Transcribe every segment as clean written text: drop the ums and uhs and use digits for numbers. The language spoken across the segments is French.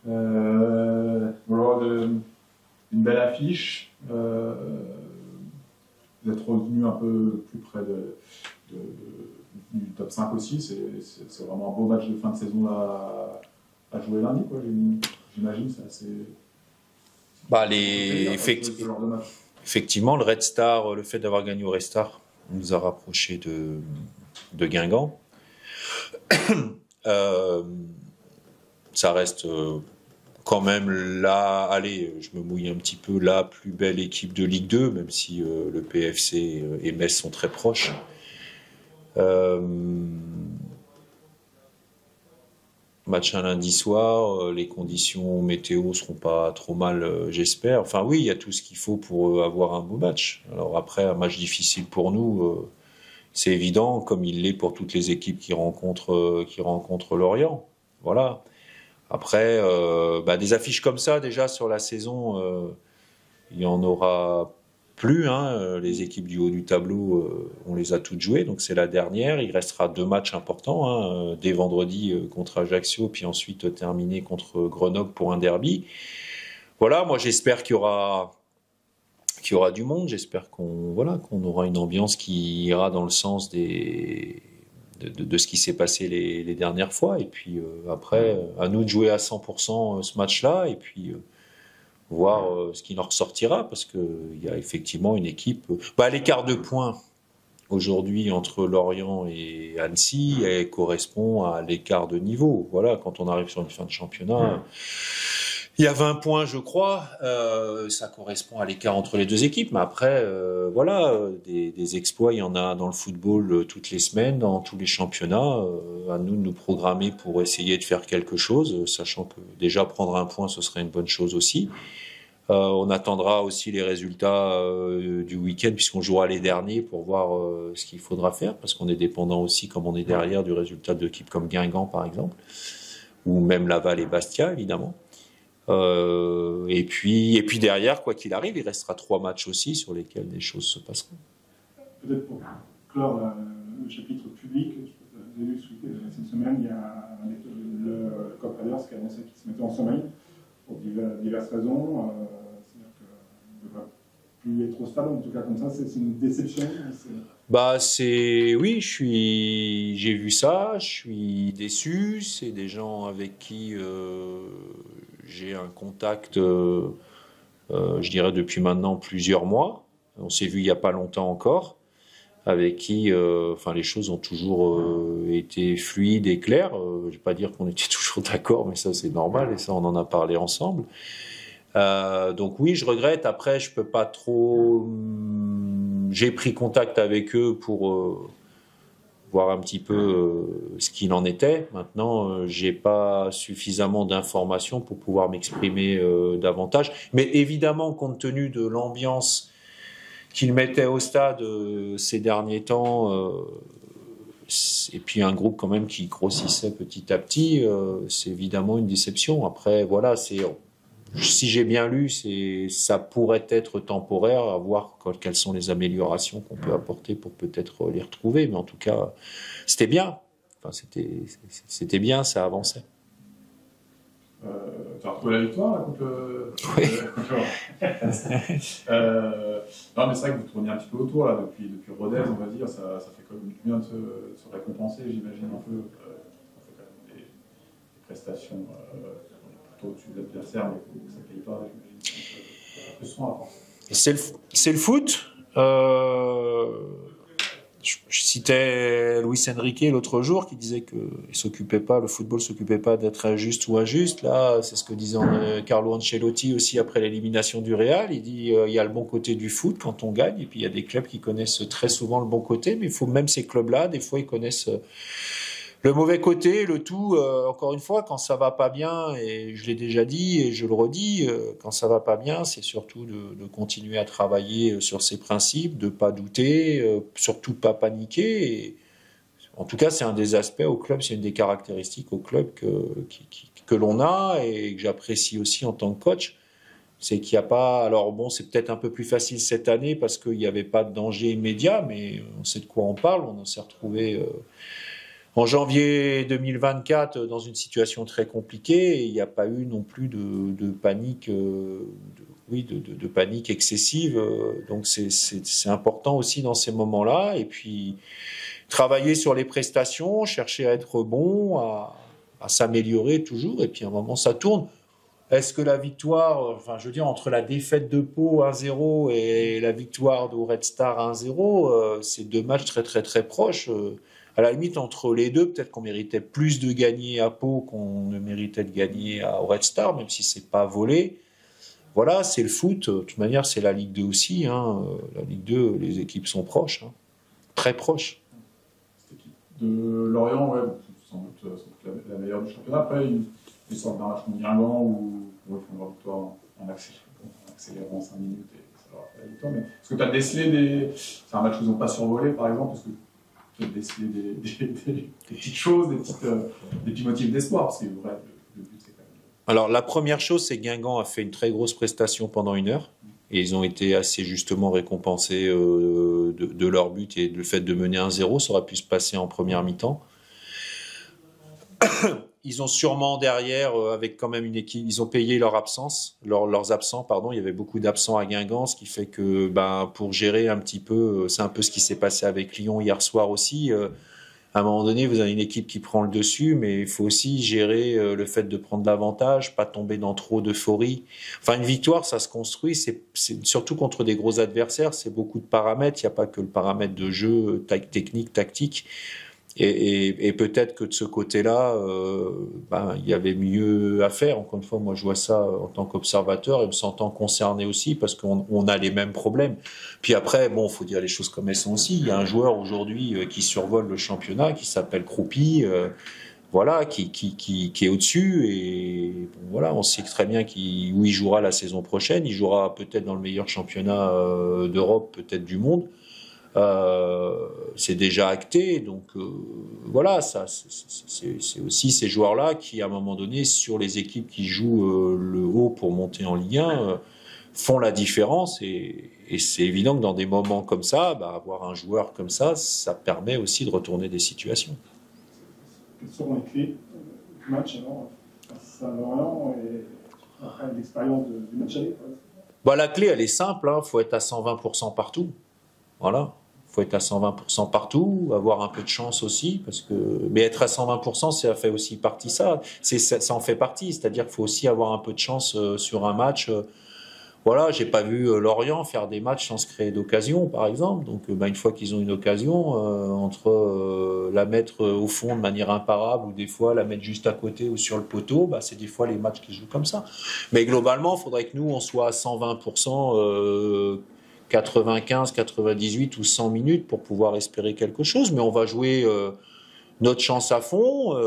Voilà, une belle affiche. Vous êtes revenu un peu plus près du top 5 aussi. C'est vraiment un beau match de fin de saison à jouer lundi, quoi. J'imagine, c'est assez. Effectivement, le Red Star, le fait d'avoir gagné au Red Star, nous a rapprochés de Guingamp. Ça reste quand même là, allez, je me mouille un petit peu, la plus belle équipe de Ligue 2, même si le PFC et Metz sont très proches. Match un lundi soir, les conditions météo seront pas trop mal, j'espère. Enfin oui, il y a tout ce qu'il faut pour avoir un beau match. Alors après, un match difficile pour nous, c'est évident, comme il l'est pour toutes les équipes qui rencontrent Lorient. Voilà. Après, des affiches comme ça, déjà sur la saison, il y en aura plus. Hein. Les équipes du haut du tableau, on les a toutes jouées, donc c'est la dernière. Il restera 2 matchs importants, hein, dès vendredi contre Ajaccio, puis ensuite terminé contre Grenoble pour un derby. Voilà, moi j'espère qu'il y aura du monde. J'espère qu'on aura une ambiance qui ira dans le sens de ce qui s'est passé les dernières fois. Et puis après, à nous de jouer à 100% ce match-là, et puis voir ce qui en ressortira, parce qu'il y a effectivement une équipe. L'écart de points aujourd'hui entre Lorient et Annecy, elle correspond à l'écart de niveau. Voilà, quand on arrive sur une fin de championnat, il y a 20 points, je crois. Ça correspond à l'écart entre les deux équipes. Mais après, des exploits, il y en a dans le football toutes les semaines, dans tous les championnats. À nous de nous programmer pour essayer de faire quelque chose, sachant que déjà prendre un point, ce serait une bonne chose aussi. On attendra aussi les résultats du week-end, puisqu'on jouera les derniers, pour voir ce qu'il faudra faire, parce qu'on est dépendant aussi, comme on est derrière, du résultat d'équipes comme Guingamp, par exemple, ou même Laval et Bastia, évidemment. Et puis derrière, quoi qu'il arrive, il restera 3 matchs aussi sur lesquels des choses se passeront. Peut-être pour clore le chapitre public, vous avez vu cette semaine, il y a le Cop Raiders qui a annoncé qu'il se mettait en sommeil pour diverses raisons. C'est-à-dire qu'il ne devrait plus être au stade, en tout cas comme ça, c'est une déception. Oui, j'ai vu ça, je suis déçu. C'est des gens avec qui j'ai un contact, je dirais depuis maintenant plusieurs mois. On s'est vu il n'y a pas longtemps encore, avec qui les choses ont toujours été fluides et claires. Je ne vais pas dire qu'on était toujours d'accord, mais ça c'est normal, et ça on en a parlé ensemble. Donc oui, je regrette. Après, je peux pas trop. J'ai pris contact avec eux pour voir un petit peu ce qu'il en était. Maintenant, j'ai pas suffisamment d'informations pour pouvoir m'exprimer davantage. Mais évidemment, compte tenu de l'ambiance qu'ils mettaient au stade ces derniers temps, et puis un groupe quand même qui grossissait petit à petit, c'est évidemment une déception. Après, voilà, si j'ai bien lu, ça pourrait être temporaire, à voir quelles sont les améliorations qu'on peut apporter pour peut-être les retrouver. Mais en tout cas, c'était bien. Enfin, c'était bien, ça avançait. Tu as retrouvé la victoire là, contre le. Oui. Non, mais c'est vrai que vous tournez un petit peu autour là, depuis Rodez, on va dire. Ça fait quand même du bien de se récompenser, j'imagine, un peu. On fait quand même des prestations. Plutôt au-dessus de l'adversaire, mais que ça ne paye pas, j'imagine. C'est le foot. Je citais Luis Enrique l'autre jour qui disait que le football s'occupait pas d'être injuste ou injuste. Là, c'est ce que disait Carlo Ancelotti aussi après l'élimination du Real. Il dit il y a le bon côté du foot quand on gagne, et puis il y a des clubs qui connaissent très souvent le bon côté, mais il faut même ces clubs-là, des fois ils connaissent le mauvais côté, le tout, encore une fois, quand ça va pas bien, et je l'ai déjà dit et je le redis, quand ça va pas bien, c'est surtout de continuer à travailler sur ses principes, de pas douter, surtout pas paniquer. Et, en tout cas, c'est un des aspects au club, c'est une des caractéristiques au club que l'on a et que j'apprécie aussi en tant que coach. C'est qu'il n'y a pas. Alors bon, c'est peut-être un peu plus facile cette année parce qu'il n'y avait pas de danger immédiat, mais on sait de quoi on parle. On s'est retrouvé En janvier 2024, dans une situation très compliquée, il n'y a pas eu non plus de panique, de panique excessive. Donc c'est important aussi dans ces moments-là. Et puis travailler sur les prestations, chercher à être bon, à s'améliorer toujours. Et puis à un moment, ça tourne. Est-ce que la victoire, enfin je veux dire, entre la défaite de Pau 1-0 et la victoire de Red Star 1-0, c'est deux matchs très très très proches. À la limite, entre les deux, peut-être qu'on méritait plus de gagner à Pau qu'on ne méritait de gagner à Red Star, même si c'est pas volé. Voilà, c'est le foot. De toute manière, c'est la Ligue 2 aussi. Hein. La Ligue 2, les équipes sont proches, hein. Très proches. Cette équipe de Lorient, ouais, sans doute la meilleure du championnat. Après, ils sortent d'un match contre Guingamp où ils font leur victoire en accélérant en 5 minutes et ça leur a fait la victoire. Mais est-ce que tu as décelé c'est un match où ils n'ont pas survolé, par exemple? Est-ce que tu as décelé des petites choses, des petits motifs d'espoir? Parce que le but, c'est quand même. Alors, la première chose, c'est que Guingamp a fait une très grosse prestation pendant 1 heure. Et ils ont été assez justement récompensés de leur but et le fait de mener 1-0. Ça aurait pu se passer en première mi-temps. Ils ont sûrement derrière, avec quand même une équipe, ils ont payé leurs absents. Il y avait beaucoup d'absents à Guingamp, ce qui fait que pour gérer un petit peu, c'est un peu ce qui s'est passé avec Lyon hier soir aussi. À un moment donné, vous avez une équipe qui prend le dessus, mais il faut aussi gérer le fait de prendre l'avantage, pas tomber dans trop d'euphorie. Enfin, une victoire, ça se construit, c'est surtout contre des gros adversaires, c'est beaucoup de paramètres. Il n'y a pas que le paramètre de jeu technique, tactique. Et peut-être que de ce côté-là, il y avait mieux à faire. Encore une fois, moi, je vois ça en tant qu'observateur et me sentant concerné aussi parce qu'on a les mêmes problèmes. Puis après, bon, faut dire les choses comme elles sont aussi. Il y a un joueur aujourd'hui qui survole le championnat, qui s'appelle Croupi, voilà, qui est au-dessus. Et bon, voilà, on sait très bien où il jouera la saison prochaine. Il jouera peut-être dans le meilleur championnat d'Europe, peut-être du monde. C'est déjà acté, donc voilà, ça, c'est aussi ces joueurs-là qui, à un moment donné, sur les équipes qui jouent le haut pour monter en Ligue 1, font la différence. Et c'est évident que dans des moments comme ça, avoir un joueur comme ça permet aussi de retourner des situations. Quelles seront les clés du match alors face à Lorient et après l'expérience du match aller? La clé, elle est simple, hein, faut être à 120% partout. Voilà. Faut être à 120% partout, avoir un peu de chance aussi, mais être à 120%, ça fait aussi partie ça en fait partie, c'est-à-dire qu'il faut aussi avoir un peu de chance sur un match. Voilà, j'ai pas vu Lorient faire des matchs sans se créer d'occasion, par exemple. Donc, une fois qu'ils ont une occasion, entre la mettre au fond de manière imparable ou des fois la mettre juste à côté ou sur le poteau, c'est des fois les matchs qui se jouent comme ça. Mais globalement, il faudrait que nous, on soit à 120%. 95, 98 ou 100 minutes pour pouvoir espérer quelque chose, mais on va jouer notre chance à fond.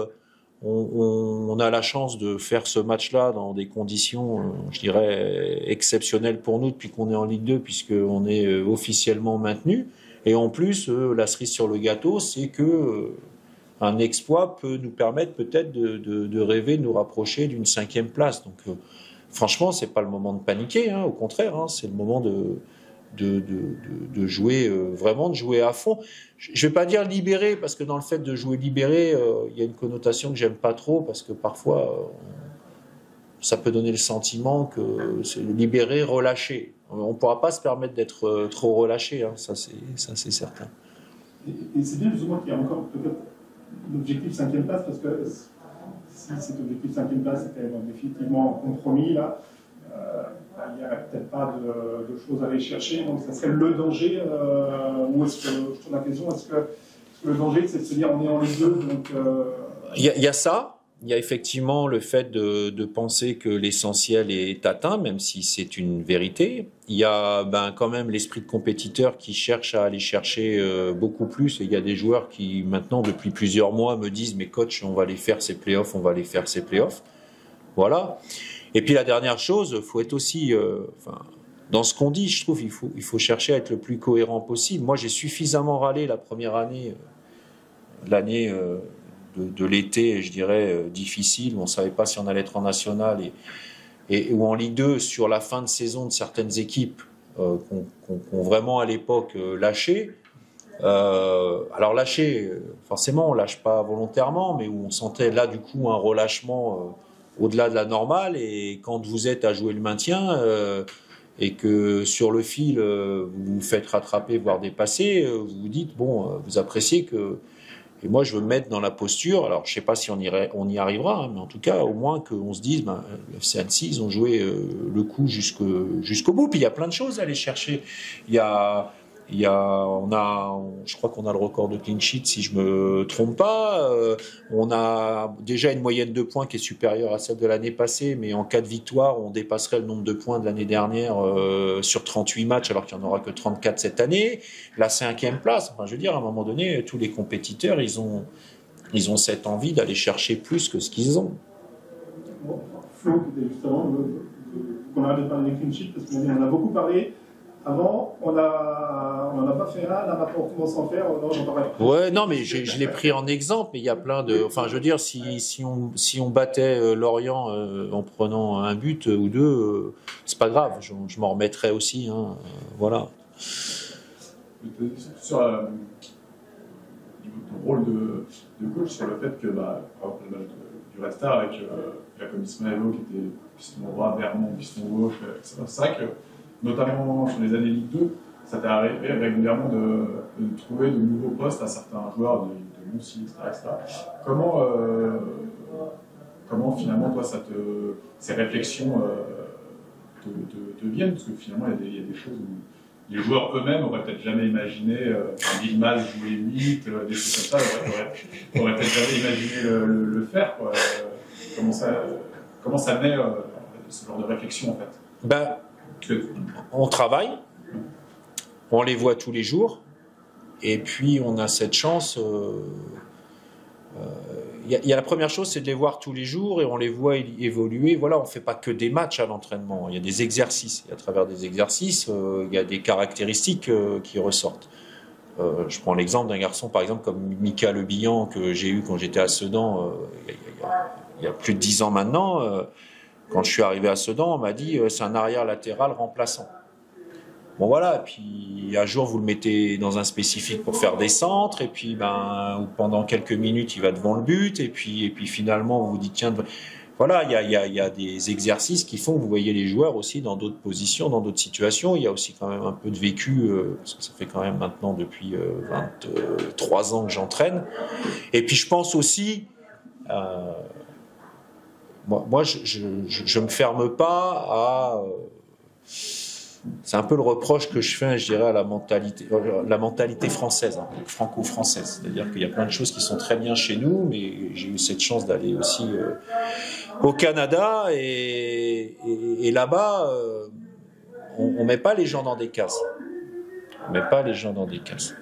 On a la chance de faire ce match-là dans des conditions, je dirais, exceptionnelles pour nous depuis qu'on est en Ligue 2, puisqu'on est officiellement maintenu. Et en plus, la cerise sur le gâteau, c'est que un exploit peut nous permettre peut-être de rêver, de nous rapprocher d'une 5e place. Donc, franchement, c'est pas le moment de paniquer, hein, au contraire, hein, c'est le moment de jouer vraiment, de jouer à fond. Je vais pas dire libéré, parce que dans le fait de jouer libéré, il y a une connotation que j'aime pas trop, parce que parfois ça peut donner le sentiment que c'est libéré, relâché. On pourra pas se permettre d'être trop relâché, hein, ça c'est certain. Et c'est bien justement qu'il y a encore peut-être l'objectif 5e place, parce que si cet objectif 5e place était définitivement compromis là, il n'y a peut-être pas de choses à aller chercher, donc ça serait le danger, ou est-ce que, je tourne la question, est-ce que le danger c'est de se dire on est en Ligue 2, donc... Il y a ça, il y a effectivement le fait de penser que l'essentiel est atteint, même si c'est une vérité. Il y a quand même l'esprit de compétiteur qui cherche à aller chercher beaucoup plus, et il y a des joueurs qui maintenant depuis plusieurs mois me disent mais coach, on va aller faire ces playoffs, voilà. Et puis la dernière chose, il faut être aussi, dans ce qu'on dit, je trouve, il faut chercher à être le plus cohérent possible. Moi, j'ai suffisamment râlé la première année, l'année de l'été, je dirais, difficile, où on ne savait pas si on allait être en national ou en Ligue 2, sur la fin de saison de certaines équipes qu'on vraiment à l'époque lâché. Alors lâcher, forcément, on lâche pas volontairement, mais où on sentait là du coup un relâchement au-delà de la normale. Et quand vous êtes à jouer le maintien et que sur le fil vous vous faites rattraper, voire dépasser, vous vous dites bon, vous appréciez que. Et moi, je veux me mettre dans la posture. Alors, je sais pas si on y arrivera, hein, mais en tout cas, au moins qu'on se dise, ben, le FC Annecy, ils ont joué le coup jusqu'au bout. Puis il y a plein de choses à aller chercher. Il y a, je crois qu'on a le record de clean sheet, si je me trompe pas. On a déjà une moyenne de points qui est supérieure à celle de l'année passée, mais en cas de victoire, on dépasserait le nombre de points de l'année dernière sur 38 matchs, alors qu'il n'y en aura que 34 cette année. La 5e place, enfin, je veux dire, à un moment donné, tous les compétiteurs, ils ont cette envie d'aller chercher plus que ce qu'ils ont. Bon, Flo, qui était justement, qu'on arrête de parler des clean sheets, parce qu'on en a beaucoup parlé. Avant, on n'en a pas fait un, là maintenant on commence à en faire, non, j'en parle pas. Ouais, non, mais je l'ai pris en exemple, mais il y a plein de. Enfin, je veux dire, si on battait Lorient en prenant un but ou deux, c'est pas grave, je m'en remettrais aussi, hein, voilà. Sur le niveau de ton rôle de coach, sur le fait que, par exemple, le match du Red Star avec Jacob Ismaëlo qui était piston droit, Bermond, piston gauche, etc. C'est vrai que, notamment sur les années Ligue 2, ça t'est arrivé régulièrement de trouver de nouveaux postes à certains joueurs de Moussi, etc. Comment finalement, toi, ces réflexions te viennent? Parce que finalement, il y a des choses où les joueurs eux-mêmes n'auraient peut-être jamais imaginé un Yilmaz jouer 8, des choses comme ça, n'auraient peut-être jamais imaginé le faire, quoi. Comment ça naît ce genre de réflexion, en fait? Ben, on travaille, on les voit tous les jours, et puis on a cette chance. Il y a la première chose, c'est de les voir tous les jours et on les voit évoluer. Voilà, on ne fait pas que des matchs à l'entraînement. Il y a des exercices. Et à travers des exercices, il y a des caractéristiques qui ressortent. Je prends l'exemple d'un garçon, par exemple, comme Mika Le Bihan, que j'ai eu quand j'étais à Sedan, il y a plus de 10 ans maintenant. Quand je suis arrivé à Sedan, on m'a dit c'est un arrière latéral remplaçant. Bon voilà, et puis un jour vous le mettez dans un spécifique pour faire des centres, et puis pendant quelques minutes il va devant le but, et puis finalement vous vous dites tiens, voilà, il y a des exercices qui font que vous voyez les joueurs aussi dans d'autres positions, dans d'autres situations. Il y a aussi quand même un peu de vécu, parce que ça fait quand même maintenant depuis 23 ans que j'entraîne. Et puis je pense aussi, moi je me ferme pas à... c'est un peu le reproche que je fais, je dirais, à la mentalité française, hein, franco-française. C'est-à-dire qu'il y a plein de choses qui sont très bien chez nous, mais j'ai eu cette chance d'aller aussi au Canada, et là-bas, on met pas les gens dans des cases. On met pas les gens dans des cases.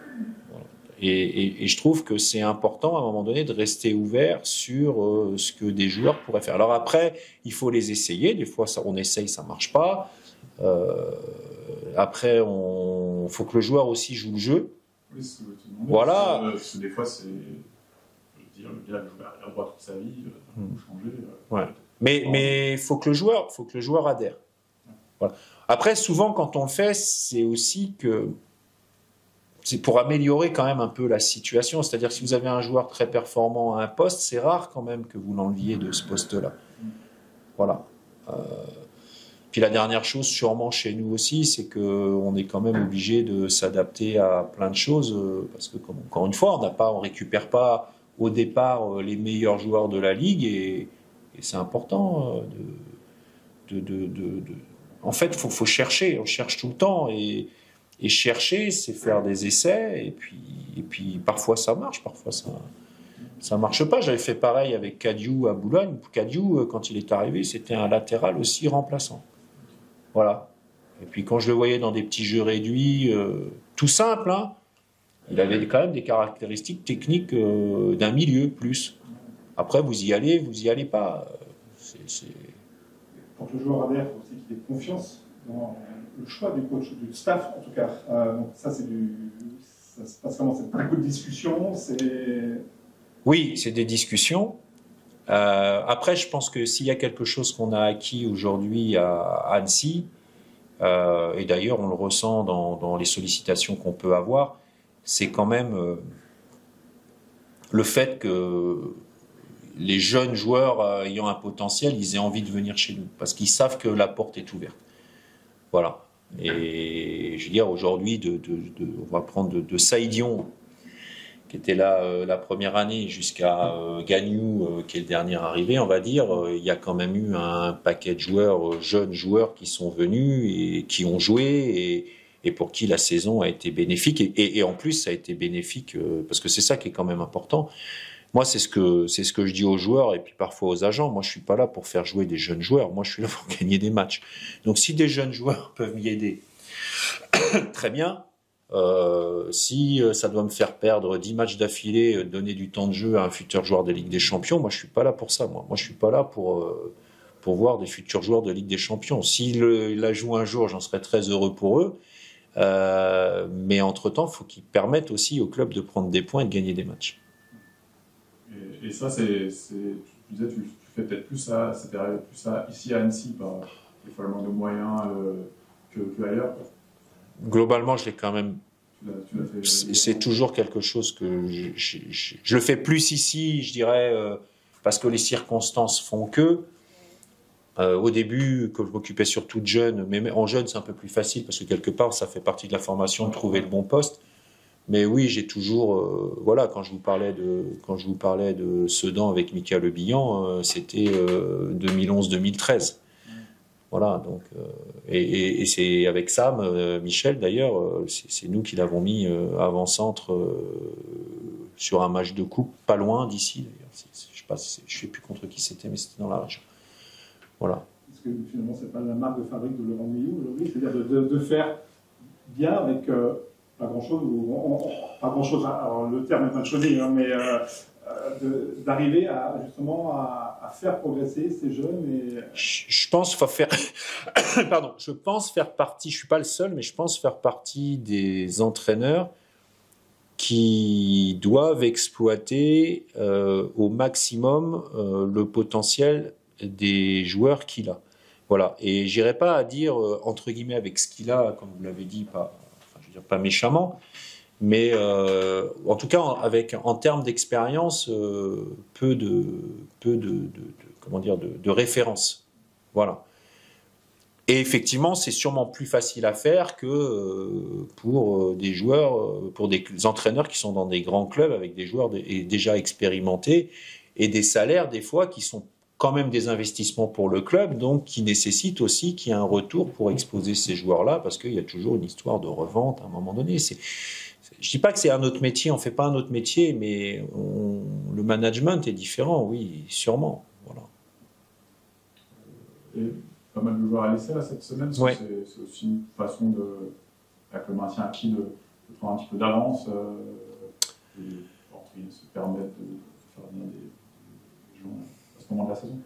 Voilà. Et je trouve que c'est important, à un moment donné, de rester ouvert sur ce que des joueurs pourraient faire. Alors après, il faut les essayer. Des fois, on essaye, ça marche pas. Après, faut que le joueur aussi joue le jeu. Oui, c'est ce que je te demandais. Voilà. Parce que des fois, c'est. Je veux dire, le gars joue à droite toute sa vie, il faut changer. Ouais. Mais faut que le joueur adhère. Voilà. Après, souvent, quand on le fait, c'est aussi que c'est pour améliorer quand même un peu la situation. C'est-à-dire que si vous avez un joueur très performant à un poste, c'est rare quand même que vous l'enleviez de ce poste-là. Voilà. Puis la dernière chose, sûrement chez nous aussi, c'est qu'on est quand même obligé de s'adapter à plein de choses, parce que, encore une fois, on récupère pas au départ les meilleurs joueurs de la ligue, et c'est important En fait, faut chercher, on cherche tout le temps, et chercher, c'est faire des essais, et puis parfois ça marche, parfois ça marche pas. J'avais fait pareil avec Cadieux à Boulogne. Cadieux, quand il est arrivé, c'était un latéral aussi remplaçant. Voilà. Et puis quand je le voyais dans des petits jeux réduits, tout simple, hein, il avait quand même des caractéristiques techniques d'un milieu plus. Après, vous y allez pas. Quand le joueur adhère, il faut aussi qu'il ait confiance dans le choix du coach, du staff en tout cas. Donc ça, ça se passe comment? C'est beaucoup de discussions. Oui, c'est des discussions. Après, je pense que s'il y a quelque chose qu'on a acquis aujourd'hui à Annecy, et d'ailleurs on le ressent dans les sollicitations qu'on peut avoir, c'est quand même le fait que les jeunes joueurs ayant un potentiel, ils aient envie de venir chez nous, parce qu'ils savent que la porte est ouverte. Voilà. Et je veux dire, aujourd'hui, on va prendre de Saïdion, qui était là la première année, jusqu'à Gagnou, qui est le dernier arrivé, on va dire, il y a quand même eu un paquet de joueurs, jeunes joueurs qui sont venus et qui ont joué et pour qui la saison a été bénéfique. Et en plus, ça a été bénéfique, parce que c'est ça qui est quand même important. Moi, c'est ce que je dis aux joueurs et puis parfois aux agents. Moi, je suis pas là pour faire jouer des jeunes joueurs. Moi, je suis là pour gagner des matchs. Donc, si des jeunes joueurs peuvent m'y aider, très bien. Si ça doit me faire perdre 10 matchs d'affilée, donner du temps de jeu à un futur joueur de Ligue des Champions, moi, je suis pas là pour ça. Moi, je suis pas là pour voir des futurs joueurs de Ligue des Champions. S'ils la jouent un jour, j'en serais très heureux pour eux. Mais entre-temps, il faut qu'ils permettent aussi au club de prendre des points et de gagner des matchs. Et ça, tu disais, tu fais peut-être plus ça ici à Annecy, par des fois le manque de moyens que ailleurs. Globalement, je l'ai quand même. Tu l'as fait. C'est toujours quelque chose que je le fais plus ici, je dirais, parce que les circonstances font que. Au début, que je m'occupais surtout de jeunes, mais en jeunes, c'est un peu plus facile parce que quelque part, ça fait partie de la formation de trouver le bon poste. Mais oui, j'ai toujours, voilà, quand je vous parlais de Sedan avec Mika Le Bihan, c'était 2011-2013. Voilà, donc, et c'est avec Sam, Michel d'ailleurs, c'est nous qui l'avons mis avant-centre sur un match de coupe, pas loin d'ici d'ailleurs. Je sais pas, je sais plus contre qui c'était, mais c'était dans la région. Voilà. Est-ce que finalement c'est pas la marque de fabrique de Laurent Guyot aujourd'hui, c'est-à-dire de faire bien avec pas grand-chose, pas grand-chose, alors le terme est pas choisi, hein, mais d'arriver justement à faire progresser ces jeunes et... Je pense faire pardon, je pense faire partie, je suis pas le seul, mais je pense faire partie des entraîneurs qui doivent exploiter au maximum le potentiel des joueurs qu'il a. Voilà. Et j'irai pas à dire entre guillemets avec ce qu'il a, comme vous l'avez dit, pas méchamment, mais en tout cas en termes d'expérience, peu de références. Voilà. Et effectivement, c'est sûrement plus facile à faire que pour des joueurs, pour des entraîneurs qui sont dans des grands clubs avec des joueurs déjà expérimentés et des salaires des fois qui sont quand même des investissements pour le club, donc qui nécessitent aussi qu'il y ait un retour pour exposer ces joueurs-là, parce qu'il y a toujours une histoire de revente à un moment donné. Je ne dis pas que c'est un autre métier, on ne fait pas un autre métier, mais le management est différent, oui, sûrement. Voilà. Et pas mal de joueurs à l'essai là, cette semaine, ouais. C'est aussi une façon avec le maintien acquis, de prendre un petit peu d'avance et se permettre de faire venir des gens à ce moment de la saison.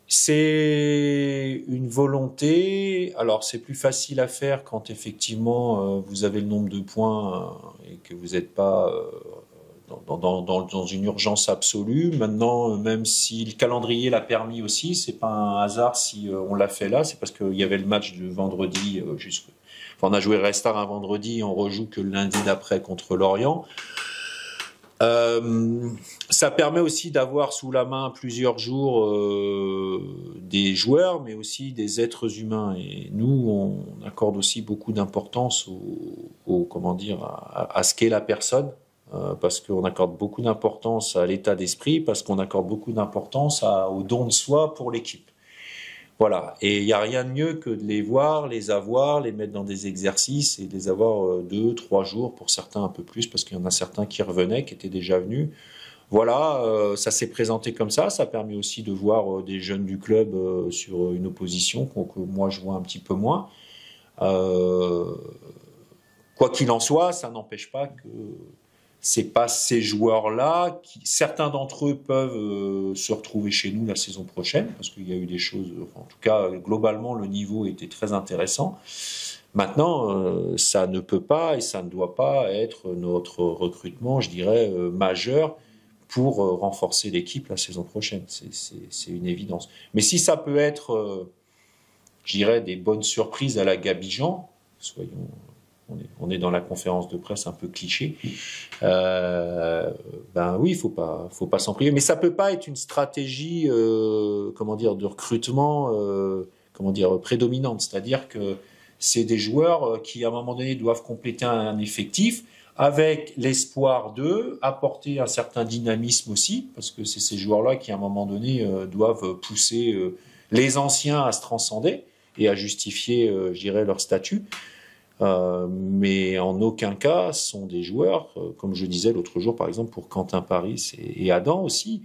C'est une volonté. Alors, c'est plus facile à faire quand effectivement vous avez le nombre de points et que vous n'êtes pas dans une urgence absolue. Maintenant, même si le calendrier l'a permis aussi, c'est pas un hasard si on l'a fait là. C'est parce qu'il y avait le match de vendredi. On a joué Restart un vendredi, on rejoue que le lundi d'après contre Lorient. Ça permet aussi d'avoir sous la main plusieurs jours des joueurs, mais aussi des êtres humains. Et nous, on accorde aussi beaucoup d'importance à ce qu'est la personne, parce qu'on accorde beaucoup d'importance à l'état d'esprit, parce qu'on accorde beaucoup d'importance au don de soi pour l'équipe. Voilà. Et il n'y a rien de mieux que de les voir, les avoir, les mettre dans des exercices et les avoir 2-3 jours, pour certains un peu plus, parce qu'il y en a certains qui revenaient, qui étaient déjà venus. Voilà, ça s'est présenté comme ça. Ça a permis aussi de voir des jeunes du club sur une opposition que moi je vois un petit peu moins. Quoi qu'il en soit, ça n'empêche pas que c'est pas ces joueurs-là certains d'entre eux peuvent se retrouver chez nous la saison prochaine, parce qu'il y a eu des choses, en tout cas, globalement, le niveau était très intéressant. Maintenant, ça ne peut pas et ça ne doit pas être notre recrutement, je dirais, majeur pour renforcer l'équipe la saison prochaine. C'est une évidence. Mais si ça peut être, je dirais, des bonnes surprises à la Gabijan, on est dans la conférence de presse un peu cliché. Ben oui, faut pas s'en priver. Mais ça peut pas être une stratégie, de recrutement, prédominante. C'est-à-dire que c'est des joueurs qui, à un moment donné, doivent compléter un effectif avec l'espoir d'eux, apporter un certain dynamisme aussi, parce que c'est ces joueurs-là qui, à un moment donné, doivent pousser les anciens à se transcender et à justifier, je dirais, leur statut. Mais en aucun cas sont des joueurs, comme je disais l'autre jour, par exemple, pour Quentin Paris et Adam aussi.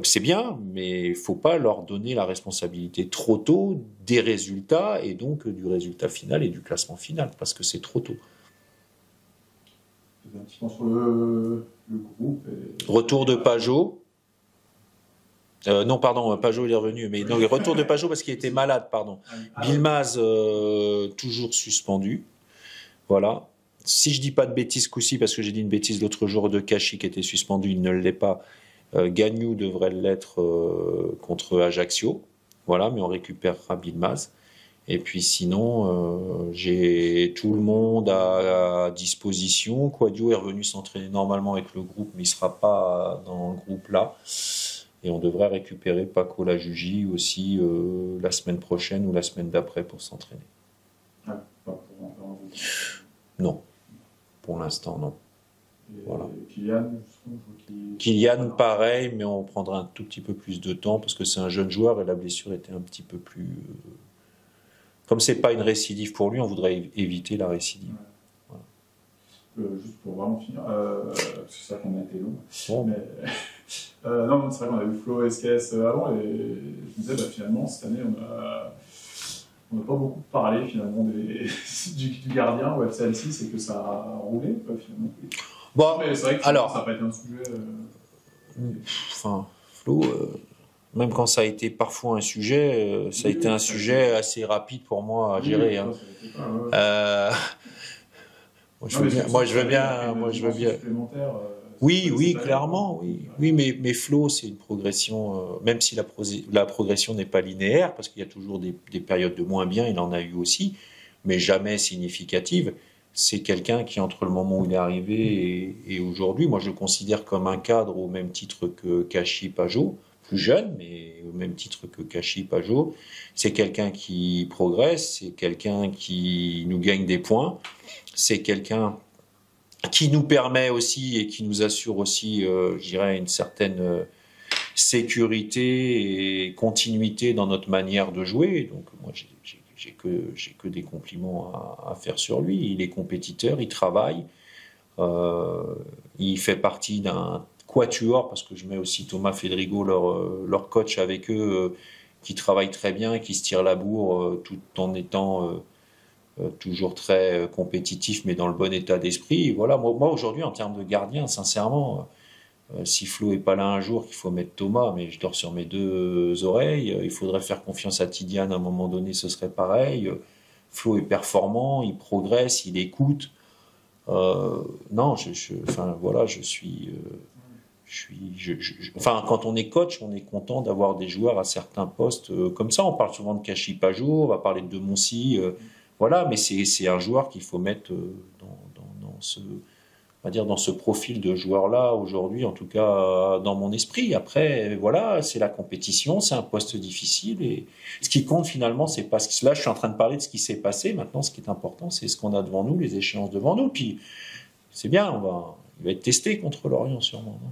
C'est bien, mais il faut pas leur donner la responsabilité trop tôt des résultats et donc du résultat final et du classement final, parce que c'est trop tôt. Un petit point sur le groupe. Retour de Pajot. Non, pardon, Pajot il est revenu, mais non, retour de Pajot parce qu'il était malade, pardon. Bilmaz, toujours suspendu. Voilà. Si je dis pas de bêtises coup-ci, parce que j'ai dit une bêtise l'autre jour de Kachi qui était suspendu, il ne l'est pas. Gagnou devrait l'être contre Ajaccio. Voilà, mais on récupérera Bilmaz. Et puis sinon, j'ai tout le monde à disposition. Quadio est revenu s'entraîner normalement avec le groupe, mais il ne sera pas dans le groupe là. Et on devrait récupérer Paco Lajugi aussi la semaine prochaine ou la semaine d'après pour s'entraîner. Ah, pas pour Non, pour l'instant non. Voilà. Kylian, pareil, mais on prendra un tout petit peu plus de temps parce que c'est un jeune joueur et la blessure était un petit peu plus... Comme c'est pas une récidive pour lui, on voudrait éviter la récidive. Ouais. Voilà. Juste pour vraiment finir, parce que c'est vrai qu'on a été long. Bon. Mais, non, c'est vrai qu'on a vu Flo SKS avant et je me disais, finalement, cette année, on n'a pas beaucoup parlé finalement du gardien au FC Annecy, c'est que ça a roulé finalement. Bon, mais c'est vrai que alors, ça n'a pas été un sujet. Enfin, Flo, même quand ça a été parfois un sujet, ça a été un sujet assez rapide pour moi à gérer. Hein. Moi, je veux bien. Oui, clairement, oui, mais Flo, c'est une progression, même si la progression n'est pas linéaire, parce qu'il y a toujours des périodes de moins bien, il en a eu aussi, mais jamais significative. C'est quelqu'un qui, entre le moment où il est arrivé et aujourd'hui, moi je le considère comme un cadre au même titre que Kachi Pajot, plus jeune, mais au même titre que Kachi Pajot. C'est quelqu'un qui progresse, c'est quelqu'un qui nous gagne des points, c'est quelqu'un qui nous permet aussi et qui nous assure aussi, je dirais, une certaine sécurité et continuité dans notre manière de jouer. Donc moi j'ai que des compliments à faire sur lui. Il est compétiteur, il travaille, il fait partie d'un quatuor, parce que je mets aussi Thomas Fedrigo, leur coach avec eux, qui travaille très bien, qui se tire la bourre tout en étant toujours très compétitif, mais dans le bon état d'esprit. Et voilà, moi aujourd'hui, en termes de gardien, sincèrement, si Flo est pas là un jour, qu'il faut mettre Thomas, mais je dors sur mes deux oreilles. Il faudrait faire confiance à Tidiane à un moment donné, ce serait pareil. Flo est performant, il progresse, il écoute. Non, quand on est coach, on est content d'avoir des joueurs à certains postes comme ça. On parle souvent de Kachi Pajot, on va parler de Moncy, voilà, mais c'est un joueur qu'il faut mettre dans ce profil de joueur-là aujourd'hui, en tout cas dans mon esprit. Après, voilà, c'est la compétition, c'est un poste difficile et ce qui compte finalement, c'est pas là, je suis en train de parler de ce qui s'est passé. Maintenant, ce qui est important, c'est ce qu'on a devant nous, les échéances devant nous. Puis c'est bien, il va être testé contre Lorient sûrement. Non ?